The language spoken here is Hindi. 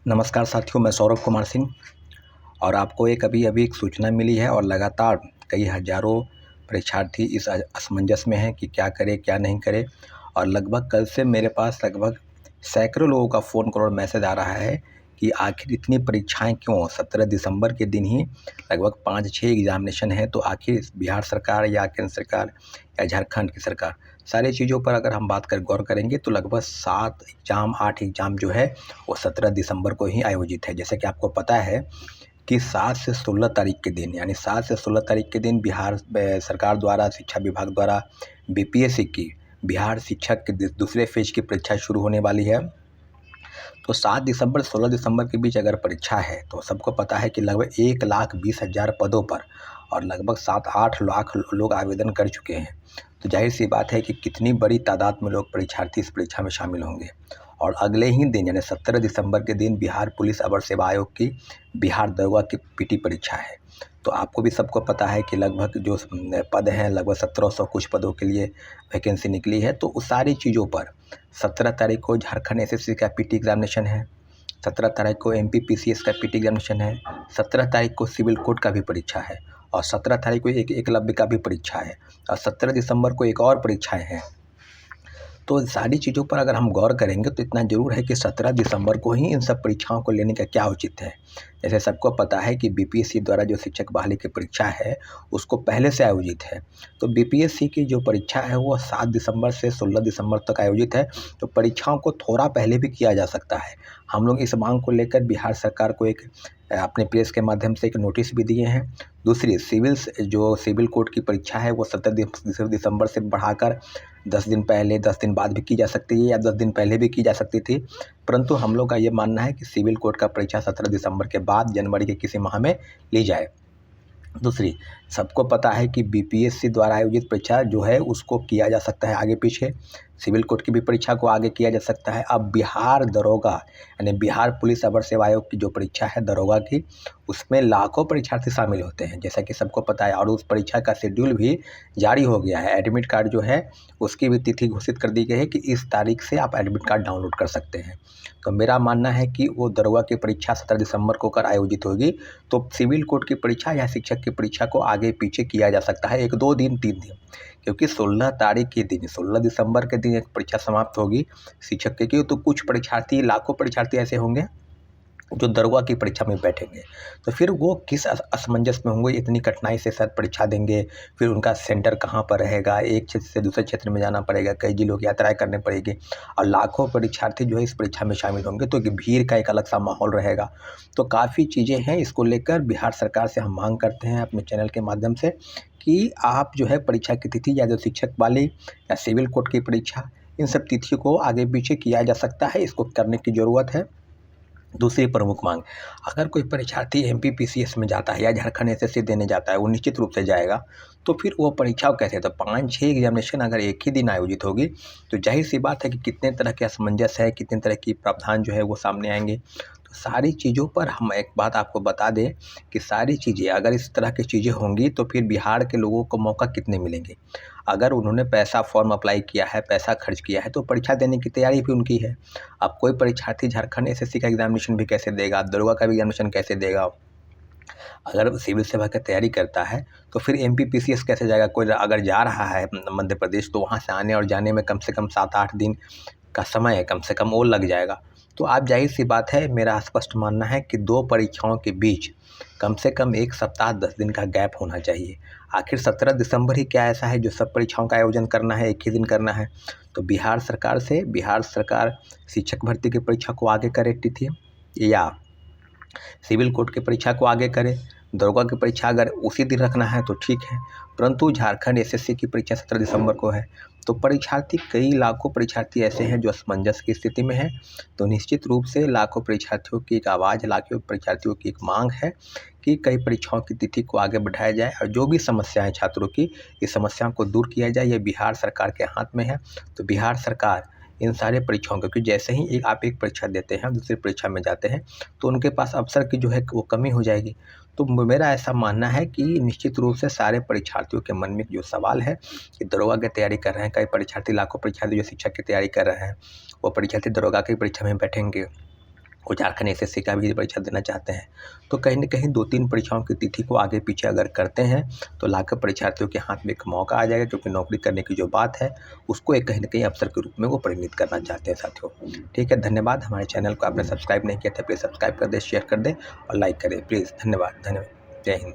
नमस्कार साथियों, मैं सौरभ कुमार सिंह और आपको अभी एक सूचना मिली है और लगातार कई हज़ारों परीक्षार्थी इस असमंजस में हैं कि क्या करें क्या नहीं करें। और लगभग कल से मेरे पास लगभग सैकड़ों लोगों का फ़ोन कॉल और मैसेज आ रहा है कि आखिर इतनी परीक्षाएं क्यों। 17 दिसंबर के दिन ही लगभग 5-6 एग्ज़ामिनेशन हैं, तो आखिर बिहार सरकार या केंद्र सरकार या झारखंड की सरकार, सारी चीज़ों पर अगर हम बात कर गौर करेंगे तो लगभग 7 एग्ज़ाम 8 एग्ज़ाम जो है वो 17 दिसंबर को ही आयोजित है। जैसे कि आपको पता है कि 7 से 16 तारीख के दिन, यानी 7 से 16 तारीख के दिन बिहार सरकार द्वारा, शिक्षा विभाग द्वारा बीपीएससी की बिहार शिक्षक के दूसरे फेज की परीक्षा शुरू होने वाली है। तो 7 दिसंबर 16 दिसंबर के बीच अगर परीक्षा है तो सबको पता है कि लगभग 1,20,000 पदों पर और लगभग 7-8 लाख लोग आवेदन कर चुके हैं। तो जाहिर सी बात है कि कितनी बड़ी तादाद में लोग परीक्षार्थी इस परीक्षा में शामिल होंगे। और अगले ही दिन यानी 17 दिसंबर के दिन बिहार पुलिस अवर सेवा आयोग की बिहार दरोगा की पीटी परीक्षा है। तो आपको भी सबको पता है कि लगभग जो पद हैं, लगभग 1700 कुछ पदों के लिए वैकेंसी निकली है। तो उस सारी चीज़ों पर 17 तारीख को झारखंड एसएससी का पीटी एग्जामिनेशन है, 17 तारीख को एमपी पीसीएस का पीटी एग्जामिनेशन है, 17 तारीख को सिविल कोर्ट का भी परीक्षा है और 17 तारीख को एक एकलव्य का भी परीक्षा है और 17 दिसंबर को एक और परीक्षाएं हैं। तो सारी चीज़ों पर अगर हम गौर करेंगे तो इतना ज़रूर है कि 17 दिसंबर को ही इन सब परीक्षाओं को लेने का क्या उचित है। जैसे सबको पता है कि बीपीएससी द्वारा जो शिक्षक बहाली की परीक्षा है उसको पहले से आयोजित है। तो बीपीएससी की जो परीक्षा है वो 7 दिसंबर से 16 दिसंबर तक आयोजित है। तो परीक्षाओं को थोड़ा पहले भी किया जा सकता है। हम लोग इस मांग को लेकर बिहार सरकार को अपने प्रेस के माध्यम से एक नोटिस भी दिए हैं। दूसरी सिविल कोर्ट की परीक्षा है वो 17 दिसंबर से बढ़ाकर 10 दिन पहले 10 दिन बाद भी की जा सकती है या 10 दिन पहले भी की जा सकती थी, परंतु हम लोग का ये मानना है कि सिविल कोर्ट का परीक्षा 17 दिसंबर के बाद जनवरी के किसी माह में ली जाए। दूसरी, सबको पता है कि बीपीएससी द्वारा आयोजित परीक्षा जो है उसको किया जा सकता है आगे पीछे, सिविल कोर्ट की भी परीक्षा को आगे किया जा सकता है। अब बिहार दरोगा यानी बिहार पुलिस अवर सेवा आयोग की जो परीक्षा है दरोगा की, उसमें लाखों परीक्षार्थी शामिल होते हैं जैसा कि सबको पता है। और उस परीक्षा का शेड्यूल भी जारी हो गया है। एडमिट कार्ड जो है उसकी भी तिथि घोषित कर दी गई है कि इस तारीख से आप एडमिट कार्ड डाउनलोड कर सकते हैं। तो मेरा मानना है कि वो दरोगा की परीक्षा 17 दिसंबर को कर आयोजित होगी, तो सिविल कोर्ट की परीक्षा या शिक्षक की परीक्षा को आगे पीछे किया जा सकता है 1-2 दिन 3 दिन, क्योंकि 16 तारीख के दिन 16 दिसंबर के दिन एक परीक्षा समाप्त होगी शिक्षक की। तो कुछ परीक्षार्थी, लाखों परीक्षार्थी ऐसे होंगे जो दरोगा की परीक्षा में बैठेंगे, तो फिर वो किस असमंजस में होंगे, इतनी कठिनाई से शायद परीक्षा देंगे, फिर उनका सेंटर कहाँ पर रहेगा, एक क्षेत्र से दूसरे क्षेत्र में जाना पड़ेगा, कई जिलों की यात्राएं करनी पड़ेगी और लाखों परीक्षार्थी जो है इस परीक्षा में शामिल होंगे, तो भीड़ का एक अलग सा माहौल रहेगा। तो काफ़ी चीज़ें हैं, इसको लेकर बिहार सरकार से हम मांग करते हैं अपने चैनल के माध्यम से कि आप जो है परीक्षा की तिथि या जो शिक्षक वाली या सिविल कोर्ट की परीक्षा, इन सब तिथियों को आगे पीछे किया जा सकता है, इसको करने की ज़रूरत है। दूसरी प्रमुख मांग, अगर कोई परीक्षार्थी एमपी पीसीएस में जाता है या झारखंड एसएससी देने जाता है, वो निश्चित रूप से जाएगा, तो फिर वो परीक्षा कैसे, तो 5-6 एग्जामिनेशन अगर एक ही दिन आयोजित होगी तो जाहिर सी बात है कि कितने तरह के असमंजस है, कितने तरह की प्रावधान जो है वो सामने आएंगे। तो सारी चीज़ों पर हम एक बात आपको बता दें कि सारी चीज़ें अगर इस तरह की चीज़ें होंगी तो फिर बिहार के लोगों को मौका कितने मिलेंगे। अगर उन्होंने पैसा फॉर्म अप्लाई किया है, पैसा खर्च किया है, तो परीक्षा देने की तैयारी भी उनकी है। अब कोई परीक्षार्थी झारखंड एसएससी का एग्जामिनेशन भी कैसे देगा, दरोगा का भी एग्जामिनेशन कैसे देगा। अगर सिविल सेवा की तैयारी करता है तो फिर एमपी पीसीएस कैसे जाएगा। कोई अगर जा रहा है मध्य प्रदेश तो वहाँ से आने और जाने में कम से कम 7-8 दिन का समय कम से कम और लग जाएगा। तो आप जाहिर सी बात है, मेरा स्पष्ट मानना है कि 2 परीक्षाओं के बीच कम से कम 1 सप्ताह 10 दिन का गैप होना चाहिए। आखिर 17 दिसंबर ही क्या ऐसा है जो सब परीक्षाओं का आयोजन करना है, एक ही दिन करना है। तो बिहार सरकार शिक्षक भर्ती की परीक्षा को आगे करे तिथि, या सिविल कोर्ट की परीक्षा को आगे करे। दरोगा की परीक्षा अगर उसी दिन रखना है तो ठीक है, परंतु झारखंड एसएससी की परीक्षा 17 दिसंबर को है। तो परीक्षार्थी, कई लाखों परीक्षार्थी ऐसे हैं जो असमंजस की स्थिति में हैं। तो निश्चित रूप से लाखों परीक्षार्थियों की एक आवाज़, लाखों परीक्षार्थियों की एक मांग है कि कई परीक्षाओं की तिथि को आगे बढ़ाया जाए और जो भी समस्याएं छात्रों की, इस समस्याओं को दूर किया जाए। ये बिहार सरकार के हाथ में है। तो बिहार सरकार इन सारे परीक्षाओं, क्योंकि जैसे ही आप एक परीक्षा देते हैं दूसरी परीक्षा में जाते हैं तो उनके पास अवसर की जो है वो कमी हो जाएगी। तो मेरा ऐसा मानना है कि निश्चित रूप से सारे परीक्षार्थियों के मन में जो सवाल है कि दरोगा की तैयारी कर रहे हैं, कई परीक्षार्थी, लाखों परीक्षार्थी जो शिक्षक की तैयारी कर रहे हैं, वो परीक्षार्थी दरोगा की परीक्षा में बैठेंगे वो झारखंड एसएससी का भी परीक्षा देना चाहते हैं, तो कहीं न कहीं 2-3 परीक्षाओं की तिथि को आगे पीछे अगर करते हैं तो लाखों परीक्षार्थियों के हाथ में एक मौका आ जाएगा, क्योंकि नौकरी करने की जो बात है उसको एक कहीं न कहीं अवसर के रूप में वो परिणित करना चाहते हैं साथियों। ठीक है, धन्यवाद। हमारे चैनल को आपने सब्सक्राइब नहीं किया था, प्लीज़ सब्सक्राइब कर दें, शेयर कर दें और लाइक करें प्लीज़। धन्यवाद। जय हिंद।